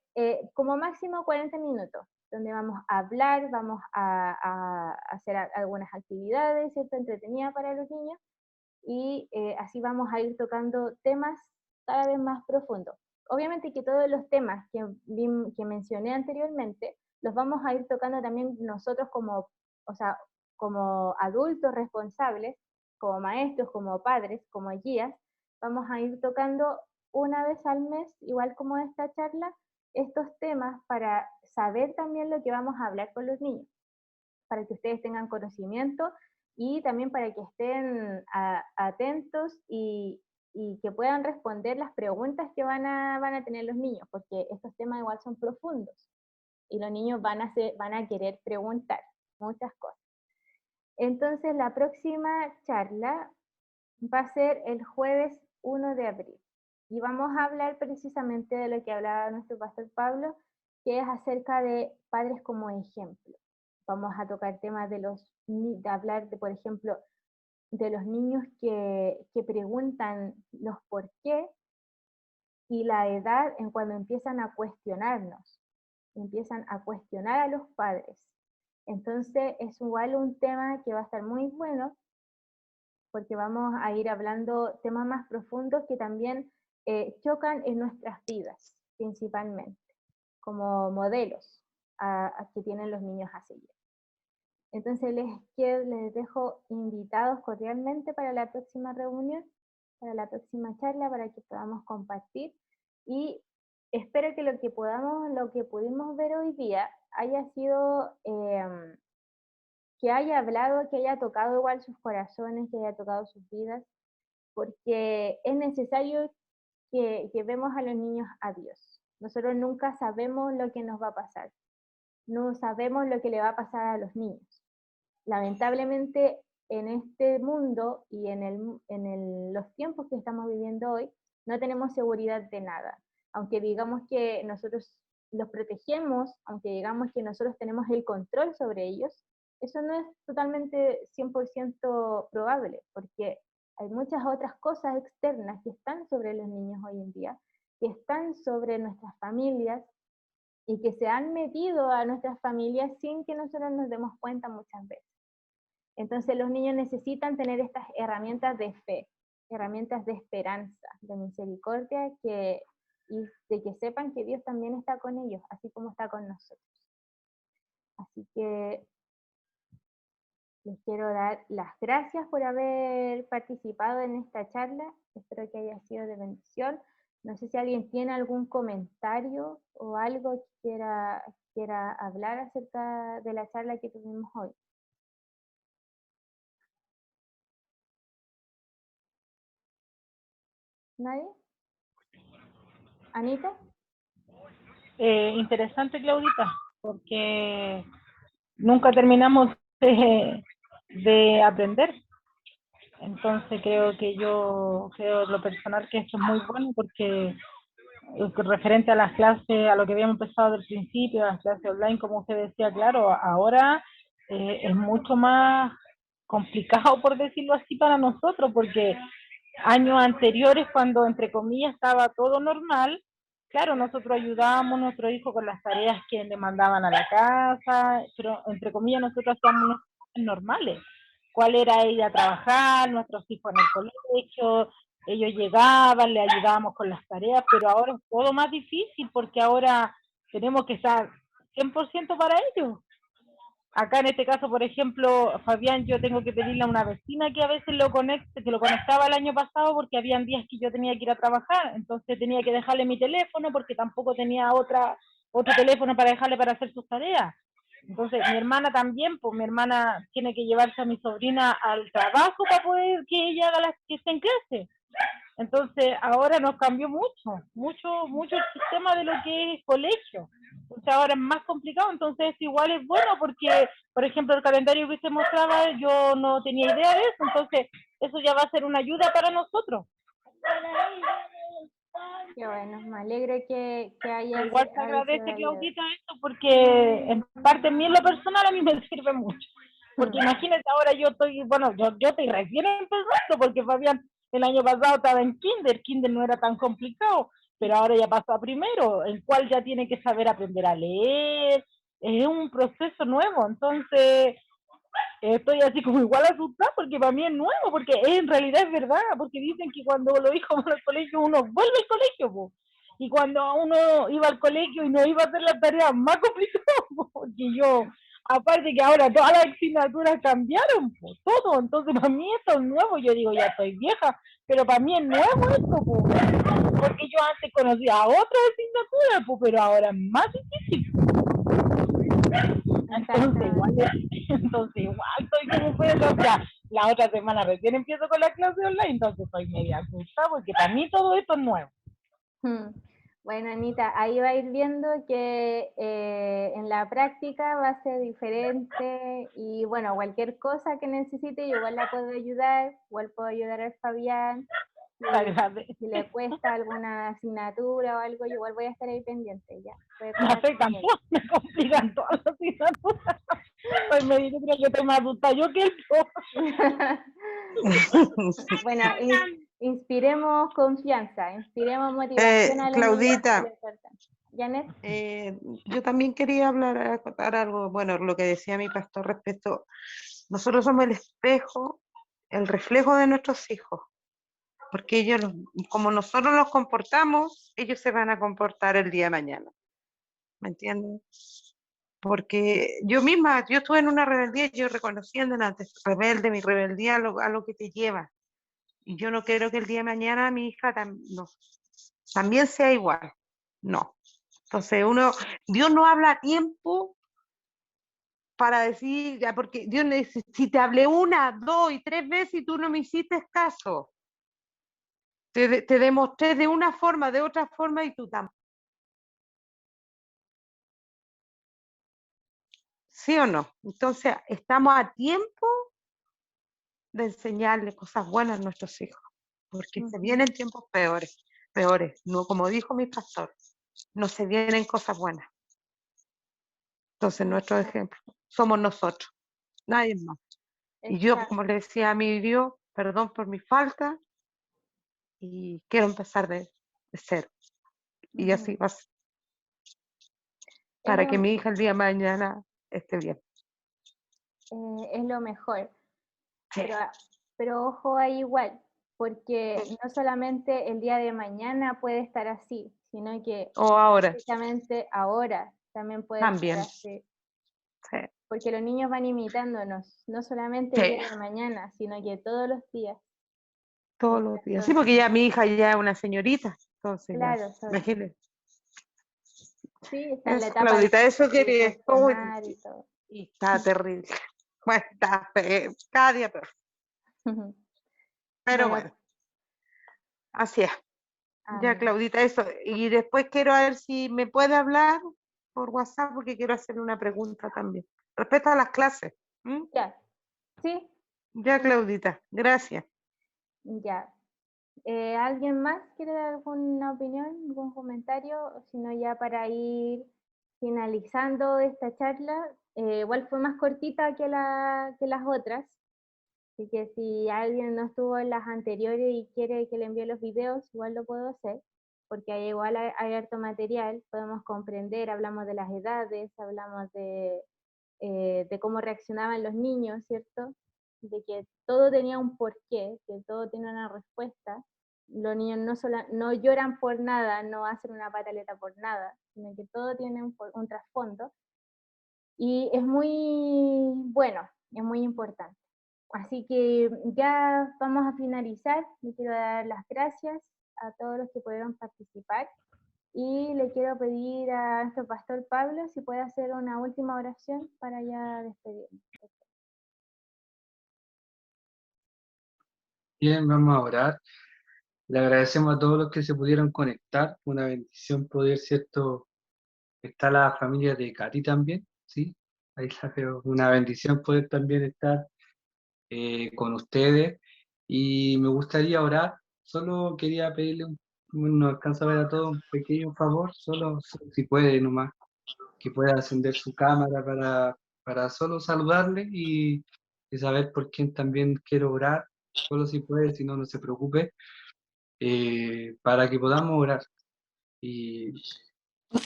como máximo 40 minutos, donde vamos a hablar, vamos a hacer algunas actividades, ¿cierto?, entretenidas para los niños, y así vamos a ir tocando temas cada vez más profundos. Obviamente que todos los temas que mencioné anteriormente, los vamos a ir tocando también nosotros como, o sea, como adultos responsables, como maestros, como padres, como guías, vamos a ir tocando una vez al mes, igual como esta charla, estos temas para saber también lo que vamos a hablar con los niños, para que ustedes tengan conocimiento y también para que estén atentos y que puedan responder las preguntas que van a tener los niños, porque estos temas igual son profundos y los niños van a querer preguntar muchas cosas. Entonces la próxima charla va a ser el jueves 1 de abril y vamos a hablar precisamente de lo que hablaba nuestro pastor Pablo, que es acerca de padres como ejemplo. Vamos a tocar temas de hablar de, por ejemplo, de los niños que preguntan los por qué y la edad en cuando empiezan a cuestionarnos, empiezan a cuestionar a los padres. Entonces es igual un tema que va a estar muy bueno porque vamos a ir hablando temas más profundos que también chocan en nuestras vidas, principalmente, como modelos que tienen los niños a seguir. Entonces les dejo invitados cordialmente para la próxima reunión, para la próxima charla, para que podamos compartir. Y espero que lo que pudimos ver hoy día haya sido, que haya hablado, que haya tocado igual sus corazones, que haya tocado sus vidas, porque es necesario que llevemos a los niños a Dios. Nosotros nunca sabemos lo que nos va a pasar, no sabemos lo que le va a pasar a los niños. Lamentablemente, en este mundo y los tiempos que estamos viviendo hoy, no tenemos seguridad de nada. Aunque digamos que nosotros los protegemos, aunque digamos que nosotros tenemos el control sobre ellos, eso no es totalmente 100% probable, porque hay muchas otras cosas externas que están sobre los niños hoy en día, que están sobre nuestras familias y que se han metido a nuestras familias sin que nosotros nos demos cuenta muchas veces. Entonces los niños necesitan tener estas herramientas de fe, herramientas de esperanza, de misericordia, y de que sepan que Dios también está con ellos, así como está con nosotros. Así que les quiero dar las gracias por haber participado en esta charla. Espero que haya sido de bendición. No sé si alguien tiene algún comentario o algo que quiera hablar acerca de la charla que tuvimos hoy. ¿Nadie? ¿Anita? Interesante, Claudita, porque nunca terminamos de aprender. Entonces yo creo en lo personal que esto es muy bueno porque referente a las clases, a lo que habíamos empezado del principio, a las clases online, como usted decía, claro, ahora es mucho más complicado, por decirlo así, para nosotros, porque años anteriores, cuando entre comillas estaba todo normal, claro, nosotros ayudábamos a nuestro hijo con las tareas que le mandaban a la casa, pero entre comillas nosotros hacíamos unos normales. ¿Cuál era ir a trabajar, nuestros hijos en el colegio? Ellos llegaban, le ayudábamos con las tareas, pero ahora es todo más difícil porque ahora tenemos que estar 100% para ellos. Acá en este caso, por ejemplo, Fabián, yo tengo que pedirle a una vecina que a veces que lo conectaba el año pasado porque habían días que yo tenía que ir a trabajar, entonces tenía que dejarle mi teléfono porque tampoco tenía otro teléfono para dejarle para hacer sus tareas. Entonces, mi hermana también, pues mi hermana tiene que llevarse a mi sobrina al trabajo para poder que ella haga las que esté en clase. Entonces, ahora nos cambió mucho el sistema de lo que es colegio. Entonces, ahora es más complicado, entonces igual es bueno porque, por ejemplo, el calendario que usted mostraba, yo no tenía idea de eso, entonces eso ya va a ser una ayuda para nosotros. Qué bueno, me alegro que haya Igual se sido agradece, de ayuda. Claudita, esto porque en parte en mí en lo personal a mí me sirve mucho. Porque imagínate, ahora yo estoy recién empezando, porque Fabián el año pasado estaba en kinder no era tan complicado, pero ahora ya pasó a primero, el cual ya tiene que saber aprender a leer, es un proceso nuevo, entonces estoy así como igual asustada porque para mí es nuevo, porque en realidad es verdad, porque dicen que cuando los hijos van al colegio uno vuelve al colegio, po. Y cuando uno iba al colegio y no iba a hacer las tareas más complicadas, porque yo, aparte que ahora todas las asignaturas cambiaron, po, todo, entonces para mí esto es nuevo, yo digo ya estoy vieja, pero para mí es nuevo esto, po, porque yo antes conocía otras asignaturas, po, pero ahora es más difícil. Entonces igual estoy como puede, o sea, la otra semana recién empiezo con la clase online, entonces estoy media asustada porque para mí todo esto es nuevo. Bueno, Anita, ahí va a ir viendo que en la práctica va a ser diferente y bueno, cualquier cosa que necesite, yo igual la puedo ayudar, igual puedo ayudar al Fabián. Si le cuesta alguna asignatura o algo, yo igual voy a estar ahí pendiente, ¿ya? No sé, tampoco me complican todas las asignaturas. Pues me dice que yo estoy más asustada yo que él. Bueno, inspiremos confianza, inspiremos motivación a los Claudita, niños. Janet. yo también quería acotar algo, bueno, lo que decía mi pastor respecto, nosotros somos el espejo, el reflejo de nuestros hijos, porque ellos, como nosotros nos comportamos, ellos se van a comportar el día de mañana, ¿me entienden? Porque yo misma, yo estuve en una rebeldía, yo reconocí en delante, rebelde, mi rebeldía a lo que te lleva. Y yo no quiero que el día de mañana mi hija no, también sea igual. No. Entonces Dios no habla a tiempo para decir, ya, porque Dios me dice, si te hablé 1, 2 y 3 veces y tú no me hiciste caso, te demostré de una forma, de otra forma y tú tampoco. ¿Sí o no? Entonces, estamos a tiempo de enseñarle cosas buenas a nuestros hijos, porque se vienen tiempos peores, no como dijo mi pastor, no se vienen cosas buenas. Entonces, nuestro ejemplo somos nosotros, nadie más. Y yo, Exacto. como le decía a mi Dios, perdón por mi falta y quiero empezar de cero. Y así va a ser, para que mi hija el día de mañana esté bien. Es lo mejor. Sí. Pero ojo ahí igual, porque no solamente el día de mañana puede estar así, sino que O ahora, precisamente ahora también puede también. estar así. Sí. Porque los niños van imitándonos, no solamente el Sí. día de mañana, sino que todos los días. Todos los días. Sí, porque ya mi hija ya es una señorita. Entonces, Claro, imagínate. sí, está en la Eso, etapa Claudita, eso de quería. reaccionar y todo. Y está terrible. Bueno, está cada día peor. Pero Bueno, bueno, así es. Ya, amén. Claudita, eso. Y después quiero ver si me puede hablar por WhatsApp porque quiero hacerle una pregunta también. Respecto a las clases. ¿Mm? Ya, sí, Ya, Claudita, gracias. ya. ¿Alguien más quiere dar alguna opinión, algún comentario? O si no, ya para ir finalizando esta charla, igual fue más cortita que las otras, así que si alguien no estuvo en las anteriores y quiere que le envíe los videos, igual lo puedo hacer, porque ahí igual hay harto material, podemos comprender, hablamos de las edades, hablamos de cómo reaccionaban los niños, ¿cierto? De que todo tenía un porqué, que todo tiene una respuesta. Los niños no lloran por nada, no hacen una pataleta por nada, sino que todo tiene un trasfondo. Y es muy bueno, es muy importante. Así que ya vamos a finalizar. Le quiero dar las gracias a todos los que pudieron participar. Y le quiero pedir a nuestro pastor Pablo si puede hacer una última oración para ya despedirnos. Bien, vamos a orar. Le agradecemos a todos los que se pudieron conectar. Una bendición poder, ¿cierto? Está la familia de Katy también, ¿sí? Ahí la veo. Una bendición poder también estar con ustedes. Y me gustaría orar. Solo quería pedirle, no alcanza a ver a todos, un pequeño favor, solo si puede nomás, que pueda encender su cámara para solo saludarle y saber por quién también quiero orar. Solo si puede, si no, no se preocupe, para que podamos orar. Y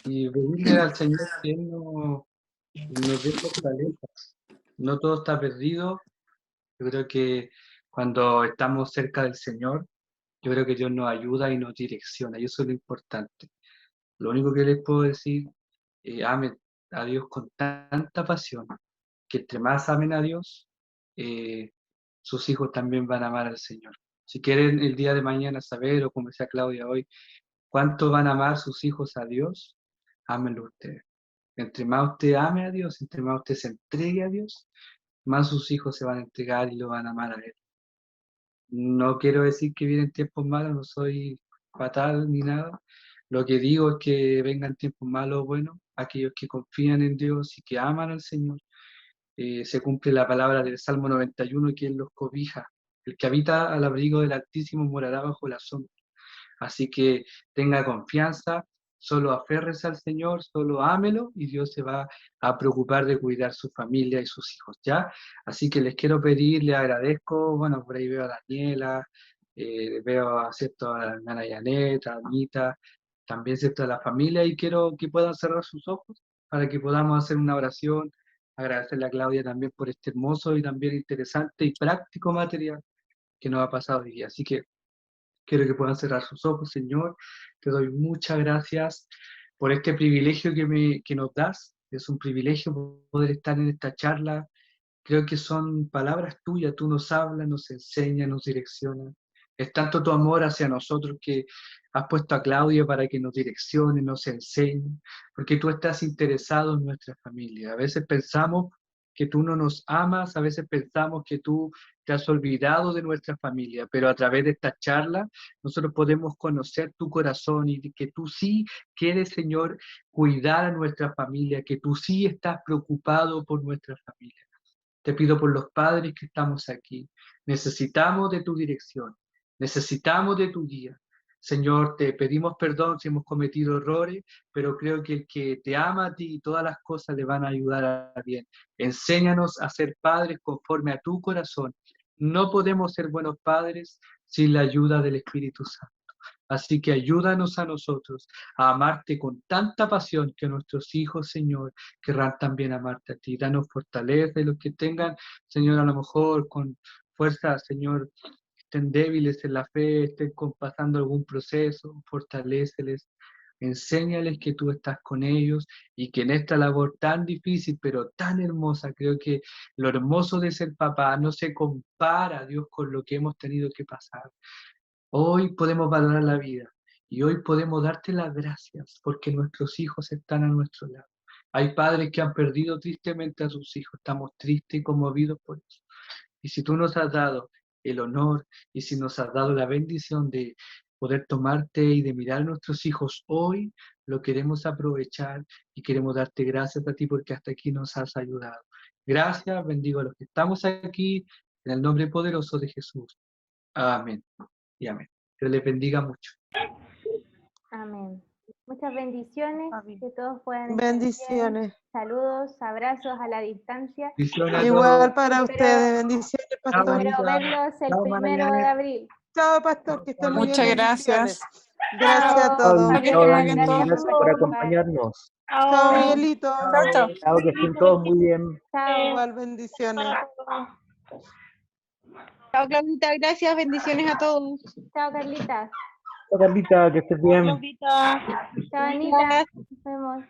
pedirle al Señor que Él nos dé fortaleza. No todo está perdido. Yo creo que cuando estamos cerca del Señor, yo creo que Dios nos ayuda y nos direcciona, y eso es lo importante. Lo único que les puedo decir, amen a Dios con tanta pasión, que entre más amen a Dios, sus hijos también van a amar al Señor. Si quieren el día de mañana saber, o como decía Claudia hoy, cuánto van a amar sus hijos a Dios, ámenlo ustedes. Entre más usted ame a Dios, entre más usted se entregue a Dios, más sus hijos se van a entregar y lo van a amar a Él. No quiero decir que vienen tiempos malos, no soy fatal ni nada. Lo que digo es que vengan tiempos malos o buenos, aquellos que confían en Dios y que aman al Señor. Se cumple la palabra del Salmo 91, que Él los cobija. El que habita al abrigo del Altísimo morará bajo la sombra. Así que tenga confianza, solo aférrese al Señor, solo ámelo y Dios se va a preocupar de cuidar su familia y sus hijos, ¿ya? Así que les quiero pedir, les agradezco, bueno, por ahí veo a Daniela, veo a, ¿cierto? A la hermana Janet, a Anita, también, ¿cierto? A la familia y quiero que puedan cerrar sus ojos para que podamos hacer una oración, agradecerle a Claudia también por este hermoso y también interesante y práctico material que nos ha pasado hoy día. Así que quiero que puedan cerrar sus ojos, Señor. Te doy muchas gracias por este privilegio que nos das Es un privilegio poder estar en esta charla. Creo que son palabras tuyas, tú nos hablas, nos enseñas, nos direccionas. Es tanto tu amor hacia nosotros que has puesto a Claudia para que nos direccione, nos enseñe, porque tú estás interesado en nuestra familia. A veces pensamos que tú no nos amas, a veces pensamos que tú te has olvidado de nuestra familia, pero a través de esta charla nosotros podemos conocer tu corazón y que tú sí quieres, Señor, cuidar a nuestra familia, que tú sí estás preocupado por nuestra familia. Te pido por los padres que estamos aquí. Necesitamos de tu dirección, necesitamos de tu guía. Señor, te pedimos perdón si hemos cometido errores, pero creo que el que te ama a ti, todas las cosas le van a ayudar a bien. Enséñanos a ser padres conforme a tu corazón. No podemos ser buenos padres sin la ayuda del Espíritu Santo. Así que ayúdanos a nosotros a amarte con tanta pasión que nuestros hijos, Señor, querrán también amarte a ti. Danos fortaleza y los que tengan, Señor, a lo mejor con fuerza, Señor, estén débiles en la fe, estén pasando algún proceso, fortaléceles. Enséñales que tú estás con ellos y que en esta labor tan difícil pero tan hermosa, creo que lo hermoso de ser papá no se compara, Dios, con lo que hemos tenido que pasar. Hoy podemos valorar la vida y hoy podemos darte las gracias porque nuestros hijos están a nuestro lado. Hay padres que han perdido tristemente a sus hijos, estamos tristes y conmovidos por eso. Y si tú nos has dado el honor y si nos has dado la bendición de poder tomarte y de mirar a nuestros hijos hoy, lo queremos aprovechar y queremos darte gracias a ti porque hasta aquí nos has ayudado. Gracias, bendigo a los que estamos aquí en el nombre poderoso de Jesús. Amén y amén. Que les bendiga mucho. Amén. Muchas bendiciones, Amén. que todos puedan estar bien. Bendiciones. Saludos, abrazos a la distancia. Bendiciones a Igual todos. para Espero- ustedes. Bendiciones, Chao, pastor. Espero Anita. verlos el Chao, 1 de Magallanes. abril. Chao, pastor. Que estén muy bien. Muchas gracias. Bendiciones. Gracias a Chao. todos. Para que Chao, paguen Dani. todos. Gracias por acompañarnos. Chao, Miguelito. Chao, chao. Chao, que estén todos muy bien. Chao. Igual, bendiciones. Chao, Claudita, gracias, bendiciones a todos. Chao, Carlita. Chao, Carlita, que estés bien. Claudita. Chao, Anita. Nos vemos.